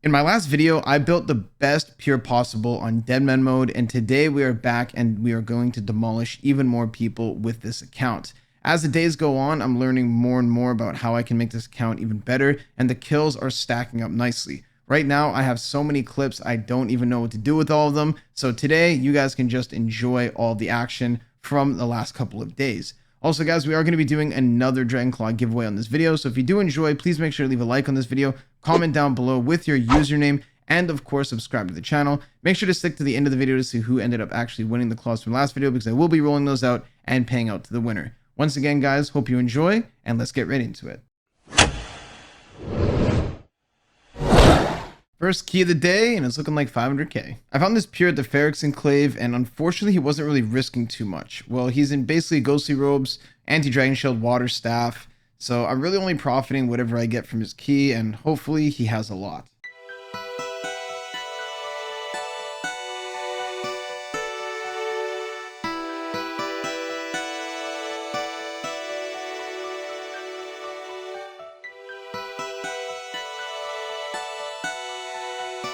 In my last video, I built the best pure possible on Deadman mode, and today we are back and we are going to demolish even more people with this account. As the days go on, I'm learning more and more about how I can make this account even better, and the kills are stacking up nicely. Right now, I have so many clips, I don't even know what to do with all of them, so today, you guys can just enjoy all the action from the last couple of days. Also, guys, we are going to be doing another Dragonclaw giveaway on this video, so if you do enjoy, please make sure to leave a like on this video, comment down below with your username, and of course, subscribe to the channel. Make sure to stick to the end of the video to see who ended up actually winning the claws from last video, because I will be rolling those out and paying out to the winner. Once again, guys, hope you enjoy, and let's get right into it. First key of the day, and it's looking like 500k. I found this pure at the Ferrex Enclave, and unfortunately he wasn't really risking too much. Well, he's in basically ghostly robes, anti-dragon shield, water staff, so I'm really only profiting whatever I get from his key, and hopefully he has a lot.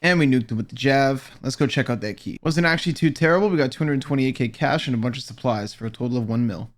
And we nuked it with the Jav. Let's go check out that key. Wasn't actually too terrible. We got 228k cash and a bunch of supplies for a total of 1 mil.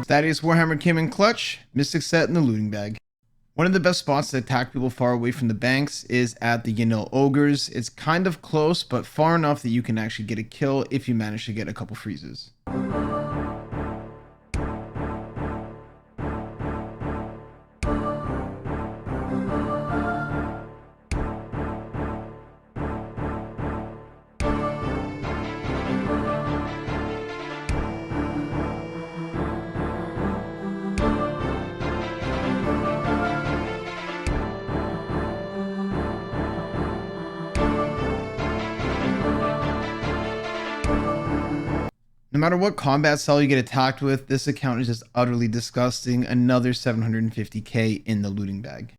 Thaddeus Warhammer came in clutch, Mystic set in the looting bag. One of the best spots to attack people far away from the banks is at the Ogres. It's kind of close, but far enough that you can actually get a kill if you manage to get a couple freezes. No matter what combat style you get attacked with, this account is just utterly disgusting. Another 750k in the looting bag.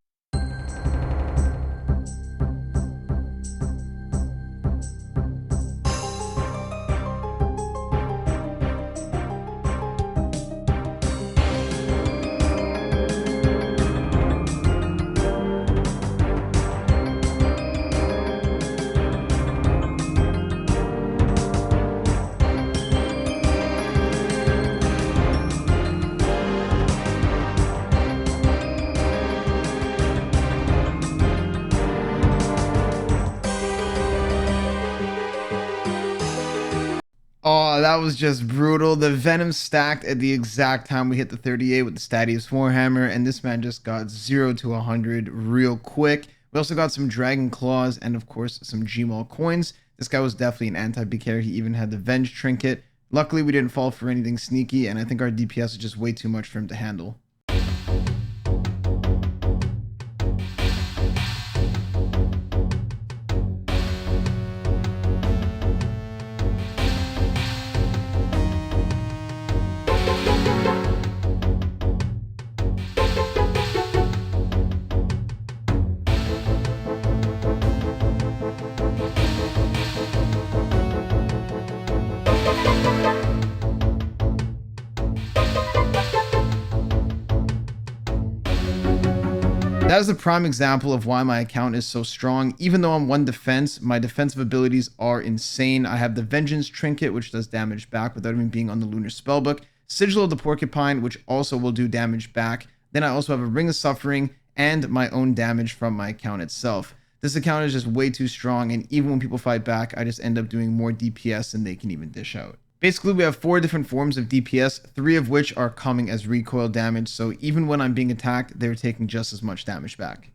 Oh, that was just brutal. The Venom stacked at the exact time we hit the 38 with the Thaddeus Warhammer, and this man just got 0 to 100 real quick. We also got some Dragon Claws and, of course, some Gmaul coins. This guy was definitely an anti-BKer. He even had the Venge trinket. Luckily, we didn't fall for anything sneaky, and I think our DPS is just way too much for him to handle. That is a prime example of why my account is so strong. Even though I'm 1 defense, my defensive abilities are insane. I have the Vengeance Trinket, which does damage back without even being on the Lunar Spellbook. Sigil of the Porcupine, which also will do damage back. Then I also have a Ring of Suffering and my own damage from my account itself. This account is just way too strong, and even when people fight back, I just end up doing more DPS than they can even dish out. Basically, we have 4 different forms of DPS, 3 of which are coming as recoil damage, so even when I'm being attacked, they're taking just as much damage back.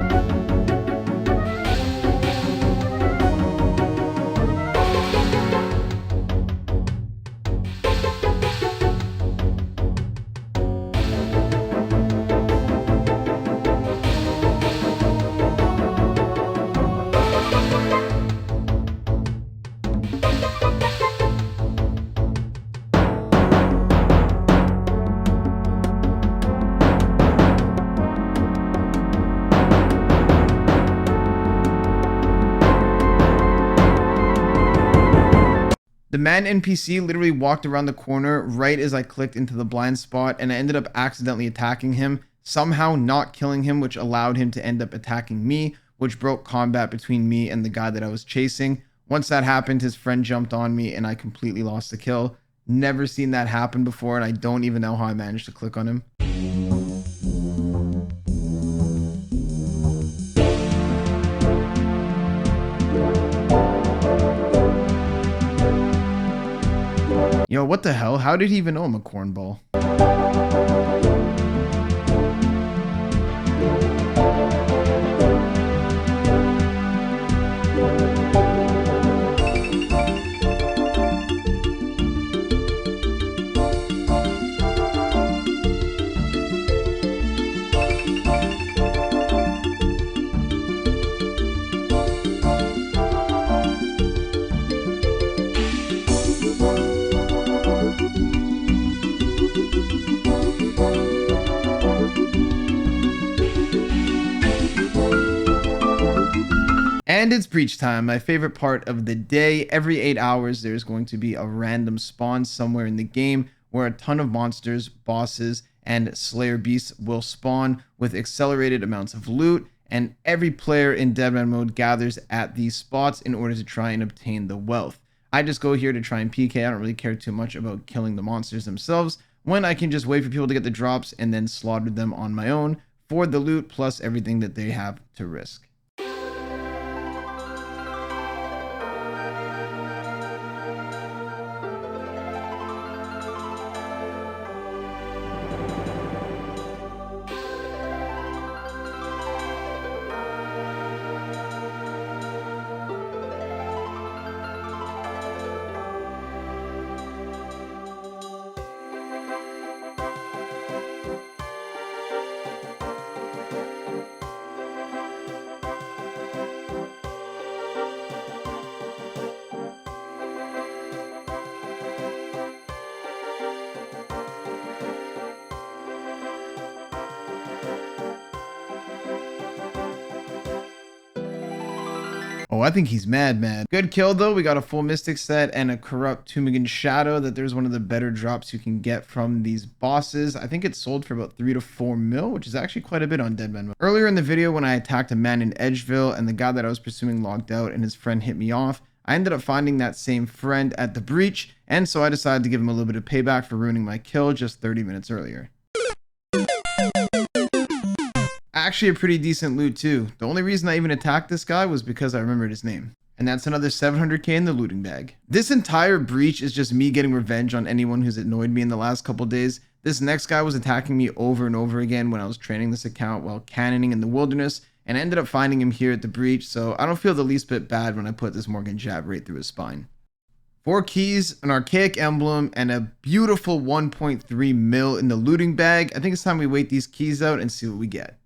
The man NPC literally walked around the corner right as I clicked into the blind spot, and I ended up accidentally attacking him, somehow not killing him, which allowed him to end up attacking me, which broke combat between me and the guy that I was chasing. Once that happened, his friend jumped on me and I completely lost the kill. Never seen that happen before, and I don't even know how I managed to click on him. Yo, what the hell? How did he even know I'm a cornball? And it's breach time, my favorite part of the day. Every 8 hours, there's going to be a random spawn somewhere in the game where a ton of monsters, bosses, and Slayer beasts will spawn with accelerated amounts of loot. And every player in Deadman mode gathers at these spots in order to try and obtain the wealth. I just go here to try and PK. I don't really care too much about killing the monsters themselves, when I can just wait for people to get the drops and then slaughter them on my own for the loot plus everything that they have to risk. Oh, I think he's mad. Good kill though. We got a full Mystic set and a corrupt Dmm Shadow. That there's one of the better drops you can get from these bosses. I think it's sold for about 3 to 4 mil, which is actually quite a bit on Deadman. Earlier in the video, when I attacked a man in Edgeville and the guy that I was pursuing logged out and his friend hit me off, I ended up finding that same friend at the breach, and so I decided to give him a little bit of payback for ruining my kill just 30 minutes earlier. Actually a pretty decent loot too. The only reason I even attacked this guy was because I remembered his name. And that's another 700k in the looting bag. This entire breach is just me getting revenge on anyone who's annoyed me in the last couple days. This next guy was attacking me over and over again when I was training this account while cannoning in the wilderness, and I ended up finding him here at the breach, so I don't feel the least bit bad when I put this Morgan jab right through his spine. 4 keys, an archaic emblem, and a beautiful 1.3 mil in the looting bag. I think it's time we wait these keys out and see what we get.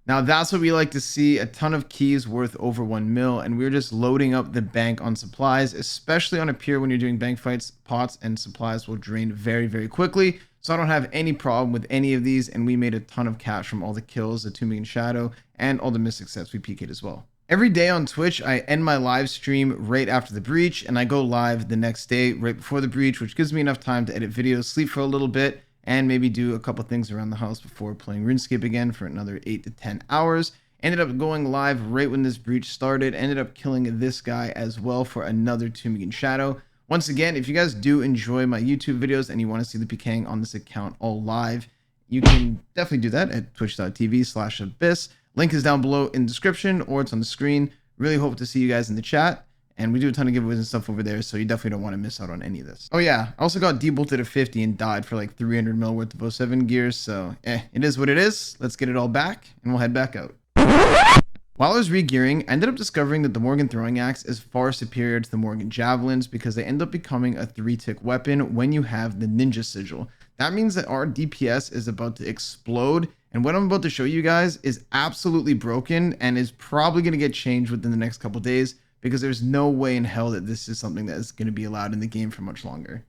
Now that's what we like to see, a ton of keys worth over 1 mil, and we're just loading up the bank on supplies, especially on a pier when you're doing bank fights. Pots and supplies will drain very, very quickly, so I don't have any problem with any of these, and we made a ton of cash from all the kills, the Dmm Shadow, and all the Mystic sets we PK'd as well. Every day on Twitch, I end my live stream right after the breach, and I go live the next day right before the breach, which gives me enough time to edit videos, sleep for a little bit, and maybe do a couple things around the house before playing RuneScape again for another 8 to 10 hours. Ended up going live right when this breach started. Ended up killing this guy as well for another Dmm Shadow. Once again, if you guys do enjoy my YouTube videos and you want to see the Pking on this account all live, you can definitely do that at twitch.tv/abyss. Link is down below in the description, or it's on the screen. Really hope to see you guys in the chat. And we do a ton of giveaways and stuff over there, so you definitely don't want to miss out on any of this. Oh yeah, I also got debolted at 50 and died for like 300 mil worth of 07 gears, so it is what it is. Let's get it all back, and we'll head back out. While I was regearing, I ended up discovering that the Morgan Throwing Axe is far superior to the Morgan Javelins because they end up becoming a 3-tick weapon when you have the Ninja Sigil. That means that our DPS is about to explode, and what I'm about to show you guys is absolutely broken and is probably going to get changed within the next couple days, because there's no way in hell that this is something that is going to be allowed in the game for much longer.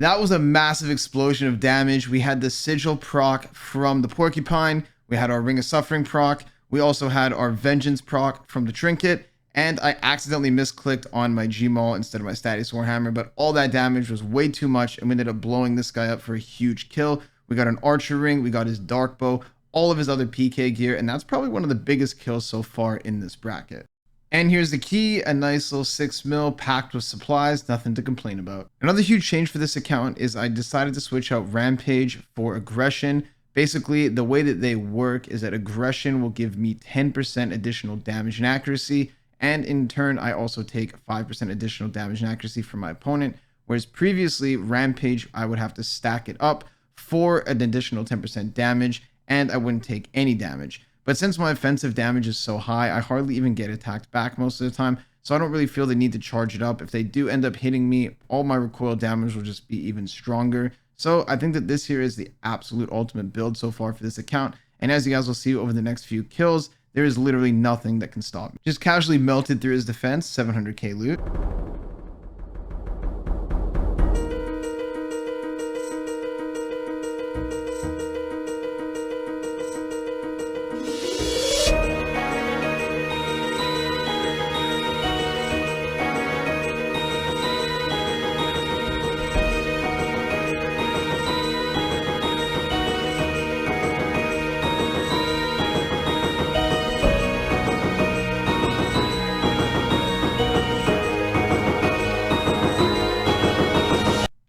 That was a massive explosion of damage. We had the Sigil proc from the Porcupine. We had our Ring of Suffering proc. We also had our Vengeance proc from the Trinket. And I accidentally misclicked on my Gmaul instead of my Status Warhammer, but all that damage was way too much, and we ended up blowing this guy up for a huge kill. We got an Archer Ring, we got his Dark Bow, all of his other PK gear, and that's probably one of the biggest kills so far in this bracket. And here's the key, a nice little 6 mil packed with supplies, nothing to complain about. Another huge change for this account is I decided to switch out Rampage for Aggression. Basically, the way that they work is that Aggression will give me 10% additional damage and accuracy, and in turn, I also take 5% additional damage and accuracy from my opponent, whereas previously, Rampage, I would have to stack it up for an additional 10% damage, and I wouldn't take any damage. But since my offensive damage is so high, I hardly even get attacked back most of the time, so I don't really feel the need to charge it up. If they do end up hitting me, all my recoil damage will just be even stronger. So I think that this here is the absolute ultimate build so far for this account, and as you guys will see over the next few kills, there is literally nothing that can stop me. Just casually melted through his defense, 700k loot.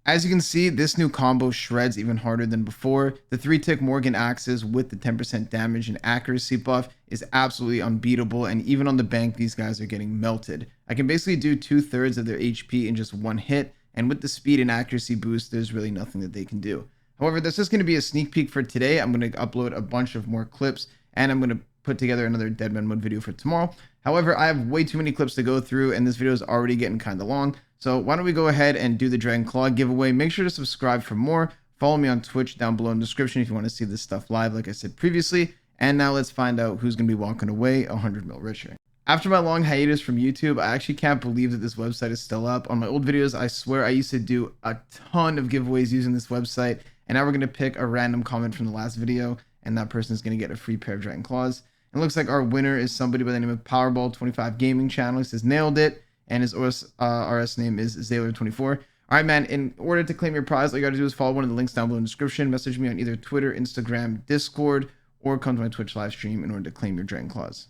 As you can see, this new combo shreds even harder than before. The 3-tick Morgan axes with the 10% damage and accuracy buff is absolutely unbeatable, and even on the bank, these guys are getting melted. I can basically do 2/3 of their HP in just one hit, and with the speed and accuracy boost, there's really nothing that they can do. However, this is going to be a sneak peek for today. I'm going to upload a bunch of more clips, and I'm going to put together another Deadman mode video for tomorrow. However, I have way too many clips to go through, and this video is already getting kind of long. So why don't we go ahead and do the Dragon Claw giveaway. Make sure to subscribe for more. Follow me on Twitch down below in the description if you want to see this stuff live, like I said previously. And now let's find out who's going to be walking away 100 mil richer. After my long hiatus from YouTube, I actually can't believe that this website is still up. On my old videos, I swear I used to do a ton of giveaways using this website. And now we're going to pick a random comment from the last video, and that person is going to get a free pair of Dragon Claws. It looks like our winner is somebody by the name of Powerball25 Gaming Channel. He says, nailed it. And his RS name is Zaylor24. All right, man, in order to claim your prize, all you got to do is follow one of the links down below in the description. Message me on either Twitter, Instagram, Discord, or come to my Twitch live stream in order to claim your Dragon Claws.